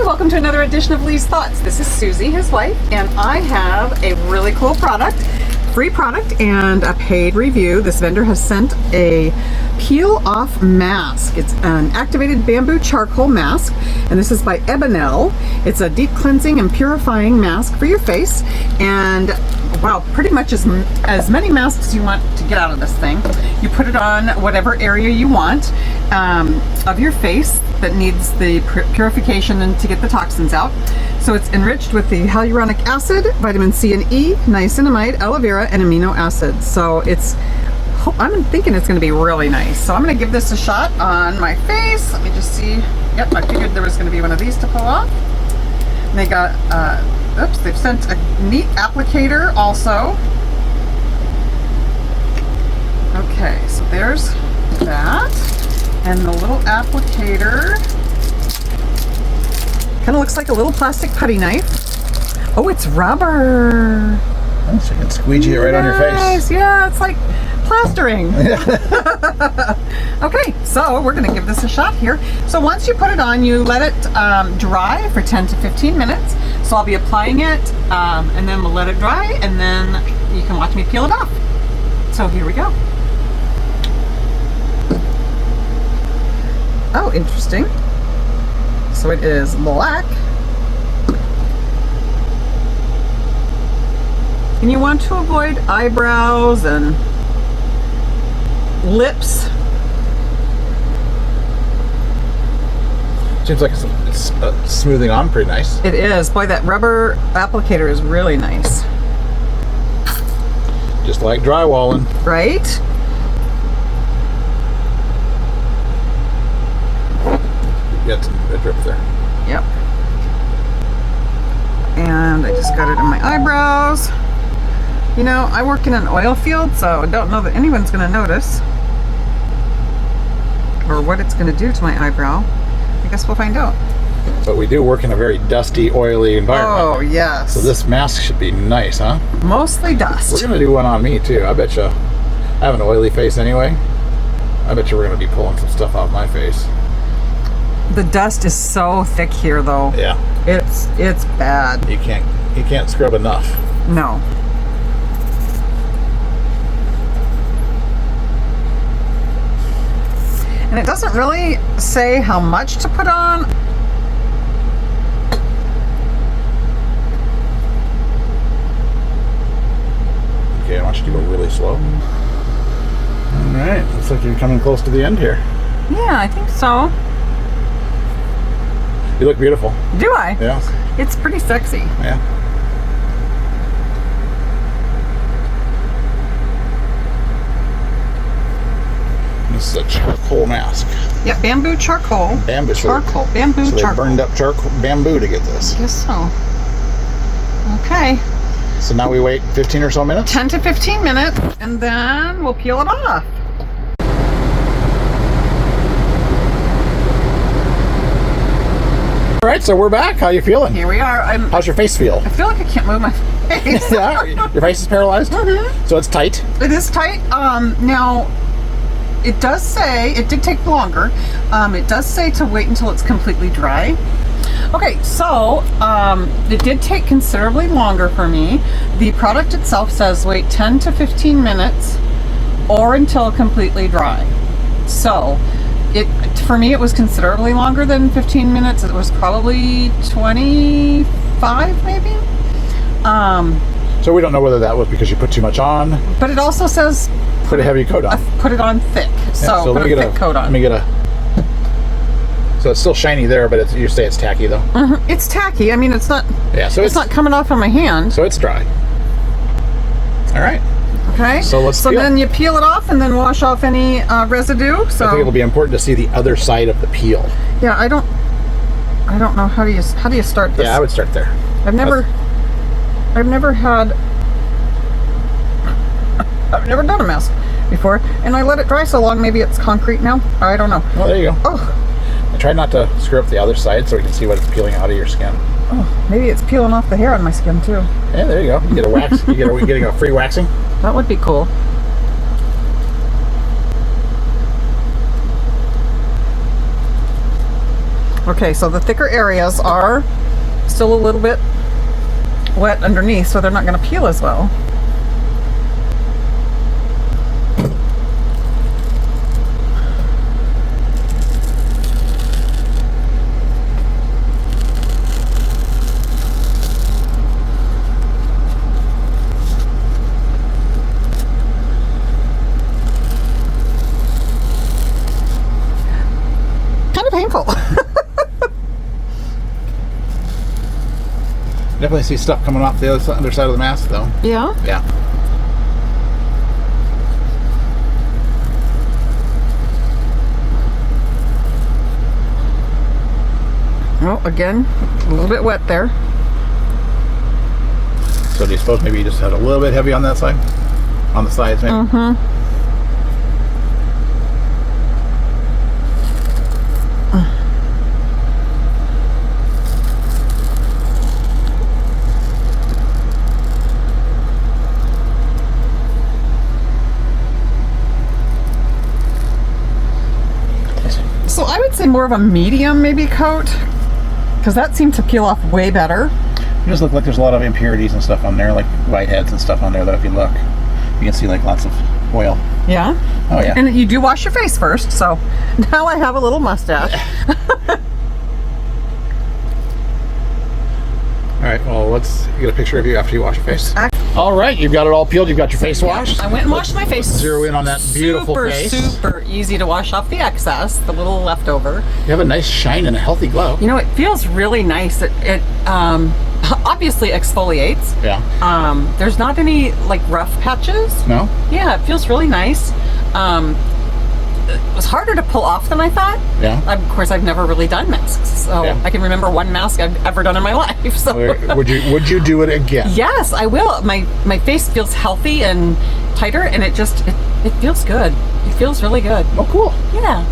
welcome to another edition of Lee's Thoughts. This is Susie, his wife, and I have a really cool product, free product and a paid review. This vendor has sent a peel-off mask. It's an activated bamboo charcoal mask, and this is by Ebonel. It's a deep cleansing and purifying mask for your face, and wow, pretty much as many masks as you want to get out of this thing. You put it on whatever area you want of your face that needs the purification and to get the toxins out. So it's enriched with the hyaluronic acid, vitamin C and E, niacinamide, aloe vera, and amino acids. So I'm thinking it's going to be really nice. So I'm going to give this a shot on my face. Let me just see. Yep, I figured there was going to be one of these to pull off. And they got, they've sent a neat applicator also. Okay, so there's that. And the little applicator kind of looks like a little plastic putty knife. Oh, it's rubber. Oh, so you can squeegee it right on your face. Yeah, it's like plastering. Okay, so we're going to give this a shot here. So once you put it on, you let it dry for 10 to 15 minutes. So I'll be applying it, and then we'll let it dry, and then you can watch me peel it off. So here we go. Oh, interesting. So it is black. And you want to avoid eyebrows and lips. Seems like it's smoothing on pretty nice. It is. Boy, that rubber applicator is really nice. Just like drywalling. Right? You got a drip there. Yep. And I just got it in my eyebrows. You know, I work in an oil field, so I don't know that anyone's going to notice. Or what it's going to do to my eyebrow. I guess we'll find out. But we do work in a very dusty, oily environment. Oh, yes. So this mask should be nice, huh? Mostly dust. We're going to do one on me, too. I bet you. I have an oily face anyway. I bet you we're going to be pulling some stuff off my face. The dust is so thick here, though. Yeah. It's bad. You can't scrub enough. No. And it doesn't really say how much to put on. Okay, I want you to go really slow. All right, looks like you're coming close to the end here. Yeah, I think so. You look beautiful. Do I? Yeah. It's pretty sexy. Yeah. This is a charcoal mask. Yeah, bamboo charcoal. Bamboo charcoal. Bamboo so charcoal. they burned up bamboo to get this. I guess so. Okay. So now we wait 15 or so minutes? 10 to 15 minutes, and then we'll peel it off. All right, so we're back. How you feeling? Here we are. How's your face feel? I feel like I can't move my face. Yeah, your face is paralyzed? Mm-hmm. So it's tight? It is tight. Now, it does say, it did take longer. It does say to wait until it's completely dry. Okay, so it did take considerably longer for me. The product itself says wait 10 to 15 minutes or until completely dry. So for me, it was considerably longer than 15 minutes. It was probably 25 maybe. So we don't know whether that was because you put too much on. But it also says put a heavy coat on. Put it on thick. So let put me a get thick coat on. Let me get a. So it's still shiny there, but you say it's tacky though. Mm-hmm. It's tacky. I mean, it's not. Yeah. So it's not coming off on my hand. So it's dry. All right. Okay. So then you peel it off and then wash off any residue. So I think it'll be important to see the other side of the peel. Yeah, I don't know how do you start this? Yeah, I would start there. I've never done a mask before, and I let it dry so long. Maybe it's concrete now. I don't know. Oh, there you go. Oh. I try not to screw up the other side so we can see what it's peeling out of your skin. Oh, maybe it's peeling off the hair on my skin too. Yeah, there you go. You get a wax. You getting a free waxing. That would be cool. Okay, so the thicker areas are still a little bit wet underneath, so they're not going to peel as well. Kind of painful. Definitely see stuff coming off the other side of the mask, though. Yeah? Yeah. Well, again, a little bit wet there. So do you suppose maybe you just had a little bit heavy on that side? On the sides, maybe? Mm-hmm. So I would say more of a medium maybe coat, because that seemed to peel off way better. It does look like there's a lot of impurities and stuff on there, like whiteheads and stuff on there, that if you look, you can see like lots of oil. Yeah? Oh, yeah. And you do wash your face first, so now I have a little mustache. All right, well, let's get a picture of you after you wash your face. All right, you've got it all peeled. You've got your face washed. I went and washed my face. Zero in on that beautiful face. Super easy to wash off the excess, the little leftover. You have a nice shine and a healthy glow. You know, it feels really nice. It obviously exfoliates. Yeah. There's not any like rough patches. No? Yeah, it feels really nice. It was harder to pull off than I thought. Yeah. Of course, I've never really done masks, so Yeah. I can remember one mask I've ever done in my life. So Would you do it again? yes, I will. My face feels healthy and tighter, and it feels good. It feels really good. Oh, cool. Yeah.